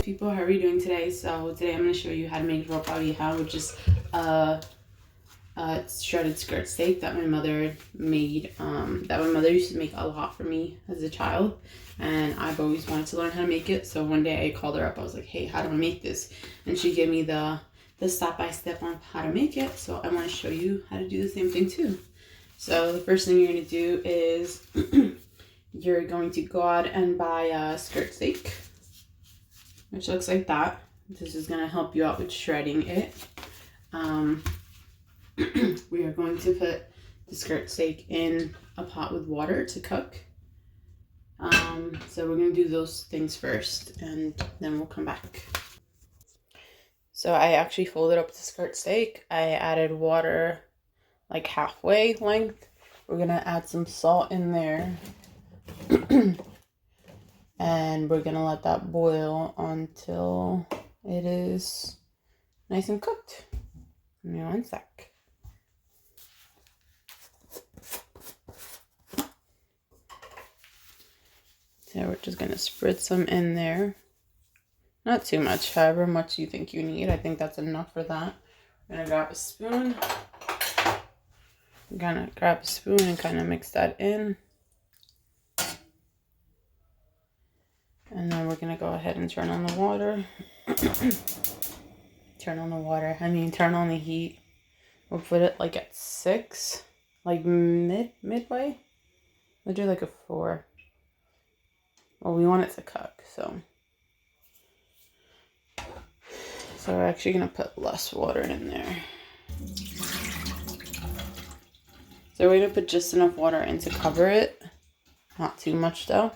People, how are you doing today? So today I'm going to show you how to make ropa vieja, which is shredded skirt steak that my mother made, that my mother used to make a lot for me as a child, and I've always wanted to learn how to make it. So one day I called her up. I was like, hey, how do I make this? And she gave me the step-by-step on how to make it. So I want to show you how to do the same thing too. So the first thing you're going to do is you're going to go out and buy a skirt steak, which looks like that. This is going to help you out with shredding it. We are going to put the skirt steak in a pot with water to cook. So we're going to do those things first, and then we'll come back. So I actually folded up the skirt steak. I added water like halfway length. We're going to add some salt in there. And we're going to let that boil until it is nice and cooked. Give me one sec. So we're just going to spritz some in there. Not too much, however much you think you need. I think that's enough for that. I'm going to grab a spoon. I'm going to grab a spoon and kind of mix that in. And then we're going to go ahead and turn on the water. Turn on the water. Turn on the heat. We'll put it like at 6. Like midway. We'll do like a 4. Well, we want it to cook, so we're actually going to put less water in there. So we're going to put just enough water in to cover it. Not too much though.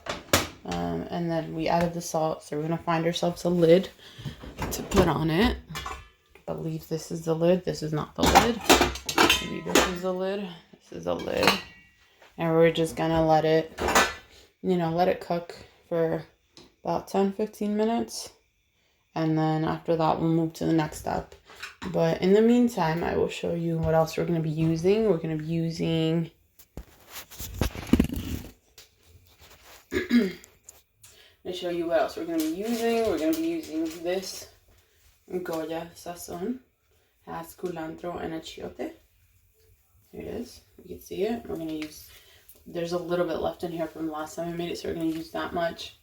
And then we added the salt, so we're going to find ourselves a lid to put on it. I believe this is the lid. This is not the lid. Maybe this is the lid. This is the lid. And we're just going to let it cook for about 10-15 minutes. And then after that, we'll move to the next step. But in the meantime, I will show you what else we're going to be using. We're going to be using to show you what else we're going to be using. We're going to be using this Goya Sazon. Has Culantro and Achiote. Here it is. You can see it. We're going to use, there's a little bit left in here from last time I made it, so we're going to use that much.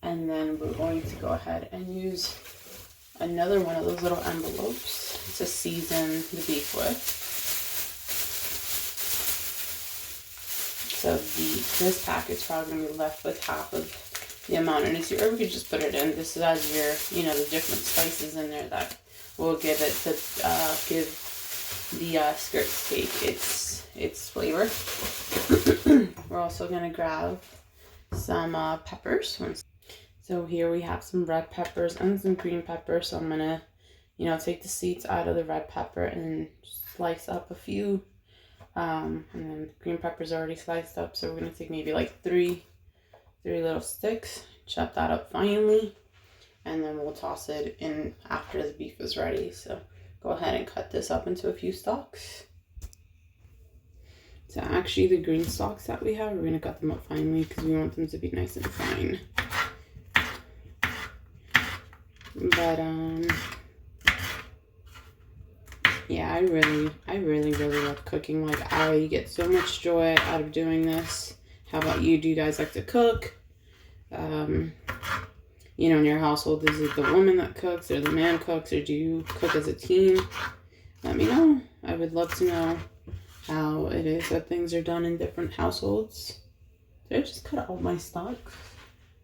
And then we're going to go ahead and use another one of those little envelopes to season the beef with. So this pack is probably going to be left with half of the amount, and it's or we could just put it in. This has your, the different spices in there that will give it the skirt steak its flavor. We're also going to grab some peppers. So here we have some red peppers and some green peppers. So I'm going to, take the seeds out of the red pepper and slice up a few. And then the green pepper's already sliced up. So we're going to take maybe like three little sticks, chop that up finely, and then we'll toss it in after the beef is ready. So go ahead and cut this up into a few stalks. So actually the green stalks that we have, we're going to cut them up finely because we want them to be nice and fine. But yeah, I really love cooking. Like, I get so much joy out of doing this. How about you? Do you guys like to cook? In your household, is it the woman that cooks or the man cooks, or do you cook as a team? Let me know. I would love to know how it is that things are done in different households. Did I just cut all my stalks?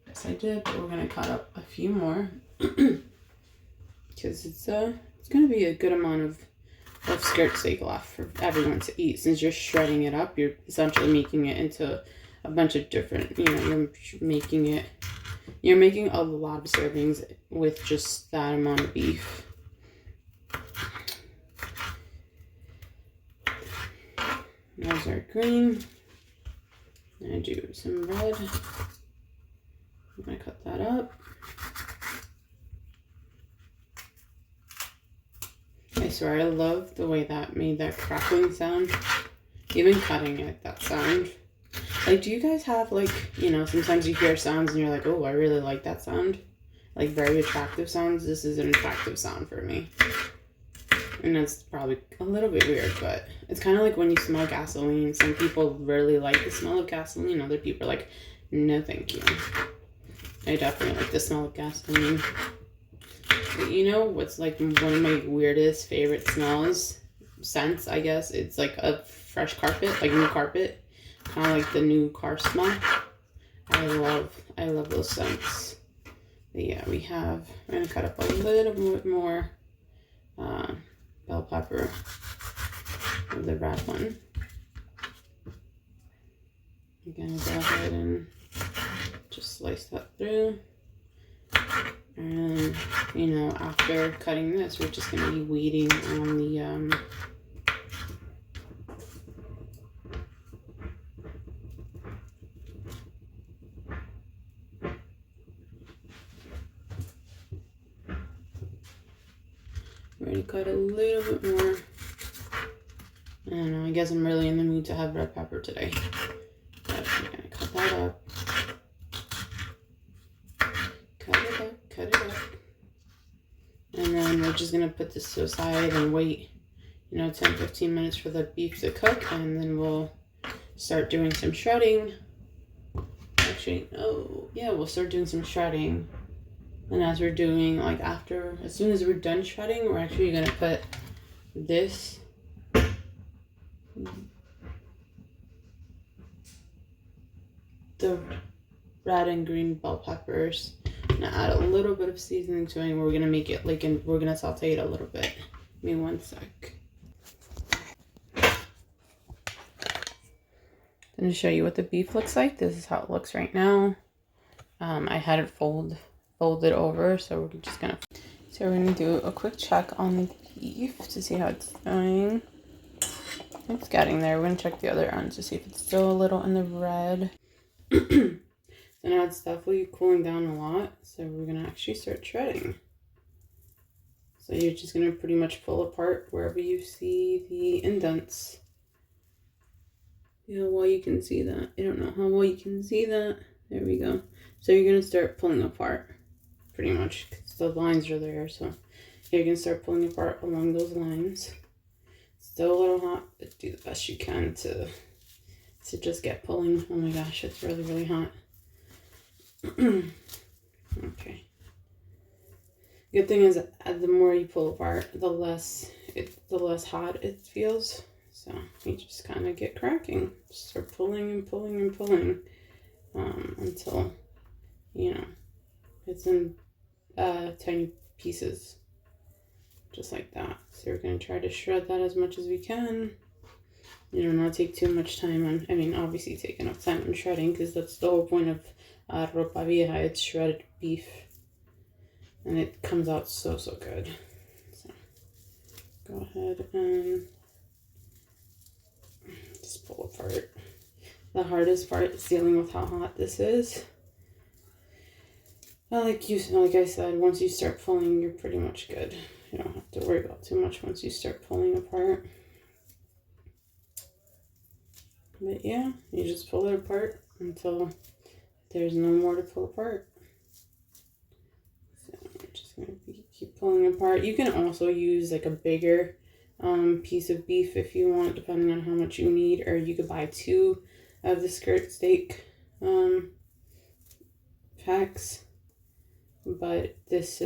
Yes, I did, but we're going to cut up a few more. Because it's going to be a good amount of skirt steak left for everyone to eat. Since you're shredding it up, you're essentially making it into a bunch of different, you're making a lot of servings with just that amount of beef. There's our green. I'm going to do some red. I'm going to cut that up. I swear, I love the way that made that crackling sound. Even cutting it, that sound. Like, do you guys have, like, sometimes you hear sounds and you're like, oh, I really like that sound. like very attractive sounds, this is an attractive sound for me. And that's probably a little bit weird, but it's kind of like when you smell gasoline. Some people really like the smell of gasoline. Other people are like, no thank you. I definitely like the smell of gasoline. But you know what's like one of my weirdest favorite smells? Scents, I guess. It's like a fresh carpet, like new carpet. Kind of like the new car smell. I love those scents. But yeah, we're gonna cut up a little bit more bell pepper of the red one. I'm gonna go ahead and just slice that through. And, you know, after cutting this, we're just gonna be waiting on the, we're gonna cut a little bit more. I don't know, I guess I'm really in the mood to have red pepper today. But I'm gonna cut that up. Cut it up. And then we're just gonna put this to the side and wait, you know, 10-15 minutes for the beef to cook, and then we'll start doing some shredding. Actually, oh yeah, we'll start doing some shredding. And as we're doing, like as soon as we're done shredding, we're actually gonna put this the red and green bell peppers. I'm gonna add a little bit of seasoning to it, and we're gonna make it like, and we're gonna saute it a little bit. Give me one sec. I'm gonna show you what the beef looks like. This is how it looks right now. I had it folded over, so we're just gonna. So we're gonna do a quick check on the beef to see how it's going. It's getting there. We're gonna check the other end to see if it's still a little in the red. So now it's definitely cooling down a lot. So we're gonna actually start shredding. So you're just gonna pretty much pull apart wherever you see the indents. You know, well, you can see that. I don't know how well you can see that. There we go. So you're gonna start pulling apart, pretty much, because the lines are there. So you're gonna start pulling apart along those lines. Still a little hot, but do the best you can to just get pulling. Oh my gosh, it's really, really hot. Okay. Good thing is, the more you pull apart, the less hot it feels. So you just kind of get cracking. Just start pulling and pulling and pulling until, you know, it's in tiny pieces, just like that. So we're going to try to shred that as much as we can. You know, not take too much time on, I mean, obviously take enough time on shredding, because that's the whole point of ropa vieja. It's shredded beef. And it comes out so, so good. So go ahead and just pull apart. The hardest part is dealing with how hot this is. Like I said, once you start pulling, you're pretty much good. You don't have to worry about too much once you start pulling apart. But yeah, you just pull it apart until there's no more to pull apart. So we're just gonna keep pulling apart. You can also use like a bigger piece of beef if you want, depending on how much you need, or you could buy 2 of the skirt steak packs. But this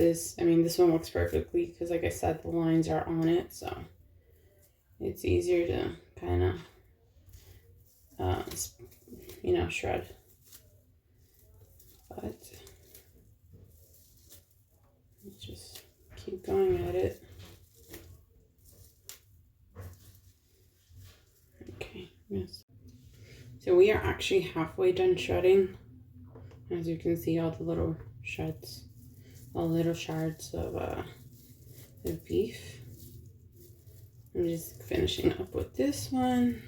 one works perfectly because, like I said, the lines are on it, so it's easier to kind of you know, shred. But just keep going at it. Okay, yes. So we are actually halfway done shredding. As you can see, all the little shards of beef. I'm just finishing up with this one.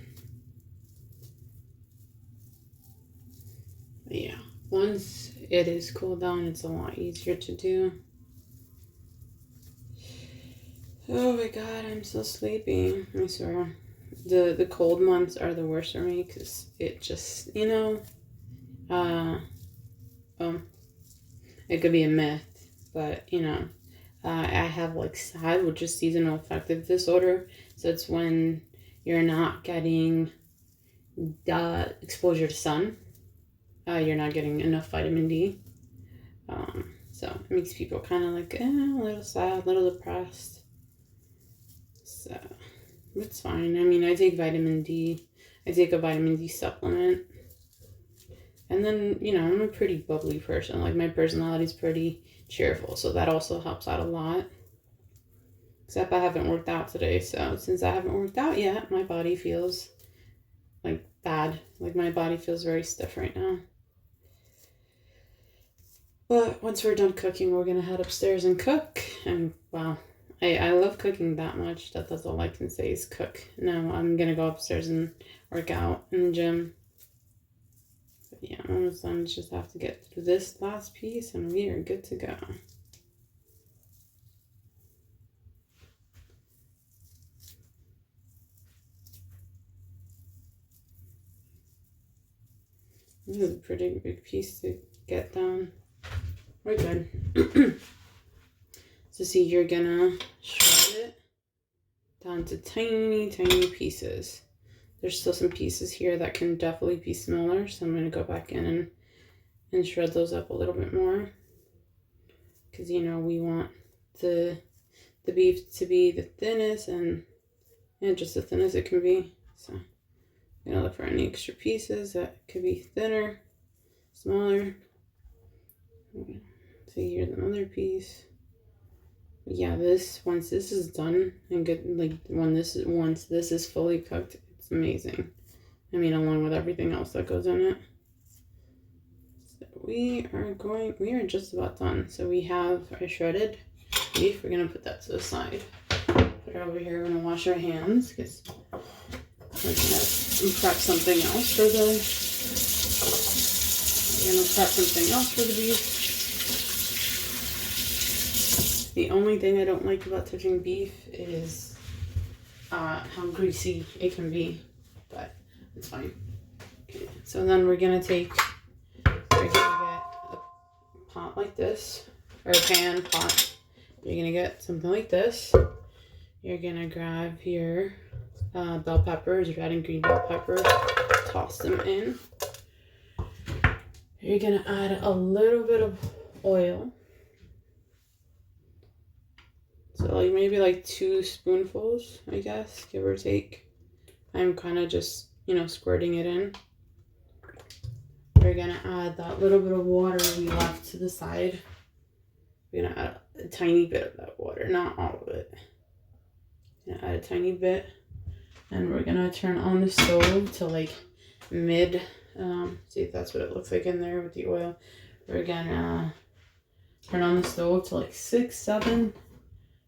But yeah, once it is cooled down, it's a lot easier to do. Oh my god, I'm so sleepy. I swear. The cold months are the worst for me because it just, you know, it could be a myth, but you know, I have like SAD, which is seasonal affective disorder. So it's when you're not getting the exposure to sun. You're not getting enough vitamin D. So it makes people kind of like a little sad, a little depressed. So it's fine. I mean, I take vitamin D. I take a vitamin D supplement. And then, you know, I'm a pretty bubbly person. Like, my personality is pretty cheerful. So that also helps out a lot. Except I haven't worked out today. So since I haven't worked out yet, my body feels like bad. Like, my body feels very stiff right now. But once we're done cooking, we're going to head upstairs and cook. And, wow, I love cooking that much. That's all I can say is cook. No, I'm going to go upstairs and work out in the gym. But yeah, I'm almost done. Just have to get through this last piece and we are good to go. This is a pretty big piece to get done. We're good. So see, you're gonna shred it down to tiny, tiny pieces. There's still some pieces here that can definitely be smaller, so I'm gonna go back in and shred those up a little bit more. Because, you know, we want the beef to be the thinnest and just the thinnest it can be. So I'm gonna look for any extra pieces that could be thinner, smaller. So here's another piece. Yeah, once this is done and good, like once this is fully cooked, it's amazing. I mean, along with everything else that goes in it. So we are just about done. So we have our shredded beef. We're gonna put that to the side. Put it over here. We're gonna wash our hands because we're gonna prep something else for the. We're gonna prep something else for the beef. The only thing I don't like about touching beef is how greasy it can be, but it's fine. Okay, so then we're gonna get a pot like this, or a pan pot. You're gonna get something like this. You're gonna grab your bell peppers, red and green bell peppers, toss them in. You're gonna add a little bit of oil. So like maybe like 2 spoonfuls, I guess, give or take. I'm kind of just, you know, squirting it in. We're gonna add that little bit of water we left to the side. We're gonna add a tiny bit of that water, not all of it. Gonna add a tiny bit. And we're gonna turn on the stove to like mid, see if that's what it looks like in there with the oil. We're gonna turn on the stove to like 6, 7,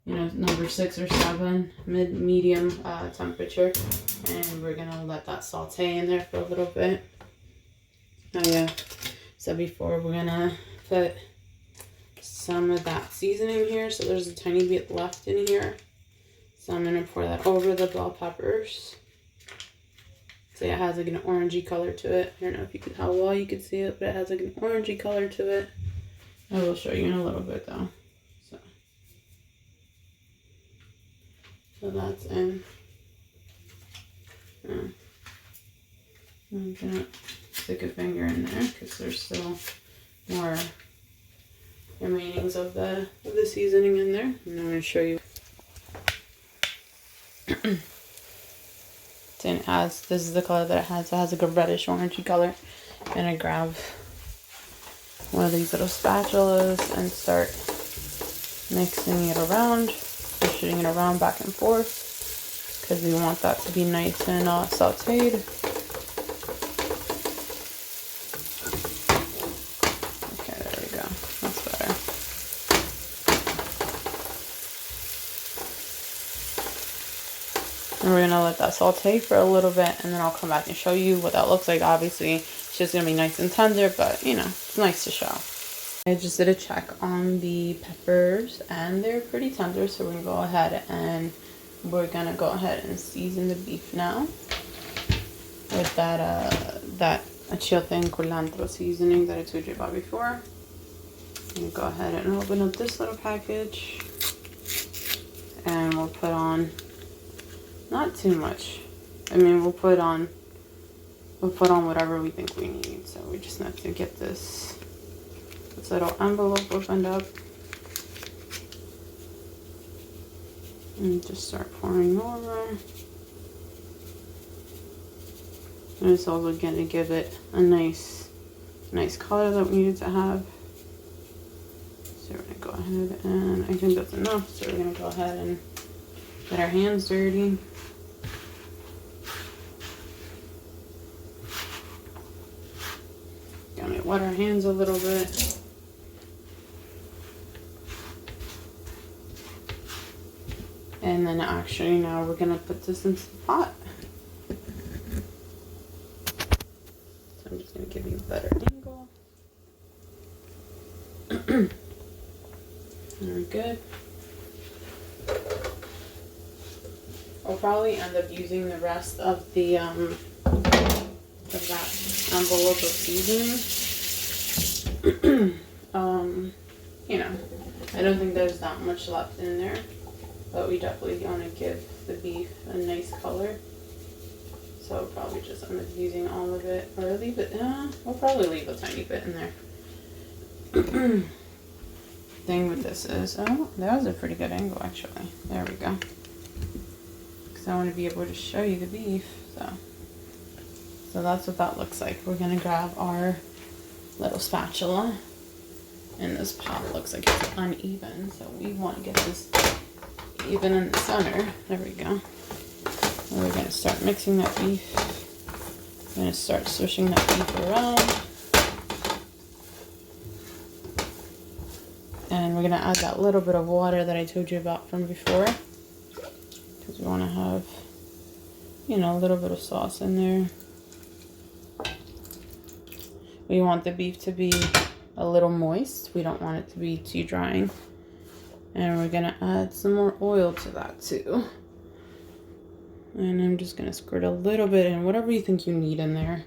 you know, number 6 or 7, medium temperature, and we're gonna let that saute in there for a little bit. Oh yeah, so before we're gonna put some of that seasoning here. So there's a tiny bit left in here, so I'm gonna pour that over the bell peppers. So it has like an orangey color to it. I don't know if you can how well you can see it, but it has like an orangey color to it. I will show you in a little bit though. So that's in. I'm gonna stick a finger in there because there's still more remainings of the seasoning in there. And I'm gonna show you. And it has, this is the color that it has. It has like a reddish orangey color. I'm gonna grab one of these little spatulas and start mixing it around. Pushing it around back and forth because we want that to be nice and sauteed. Okay, there we go. That's better. And we're gonna let that saute for a little bit, and then I'll come back and show you what that looks like. Obviously, it's just gonna be nice and tender, but you know, it's nice to show. I just did a check on the peppers and they're pretty tender, so we're gonna go ahead and and season the beef now with that Achiote and Culantro seasoning that I told you about before. I'm gonna go ahead and open up this little package, and we'll put on not too much. I mean, we'll put on whatever we think we need. So we just have to get this little envelope opened up and just start pouring over. And it's also going to give it a nice color that we need to have. So we're going to go ahead, and I think that's enough. So we're going to go ahead and get our hands dirty. Gonna wet our hands a little bit. And then actually now we're gonna put this into the pot. So I'm just gonna give you a better angle. Very good. I'll probably end up using the rest of the that envelope of seasoning. You know, I don't think there's that much left in there, but we definitely want to give the beef a nice color. So I'll probably just end up using all of it, or leave it. We'll probably leave a tiny bit in there. Thing with this is, oh, that was a pretty good angle actually. There we go. Because I want to be able to show you the beef. So that's what that looks like. We're gonna grab our little spatula, and this pot looks like it's uneven, so we want to get this even in the center. There we go. And we're gonna start mixing that beef. We're gonna start swishing that beef around, and we're gonna add that little bit of water that I told you about from before, because we want to have, you know, a little bit of sauce in there. We want the beef to be a little moist. We don't want it to be too drying. And we're gonna add some more oil to that too. And I'm just gonna squirt a little bit in, whatever you think you need in there.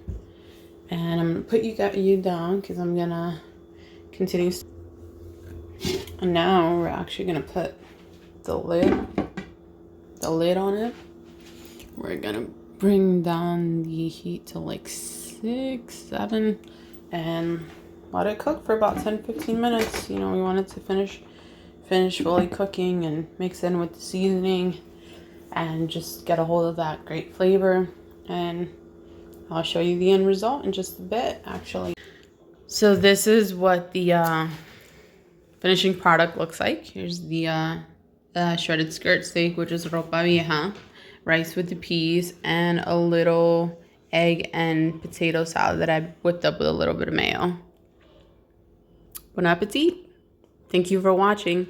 And I'm gonna put you down because I'm gonna continue. And now we're actually gonna put the lid on it. We're gonna bring down the heat to like 6, 7, and let it cook for about 10-15 minutes. You know, we want it to finish fully cooking and mix in with the seasoning and just get a hold of that great flavor. And I'll show you the end result in just a bit actually. So this is what the finishing product looks like. Here's the shredded skirt steak, which is ropa vieja, rice with the peas, and a little egg and potato salad that I whipped up with a little bit of mayo. Bon appetit. Thank you for watching.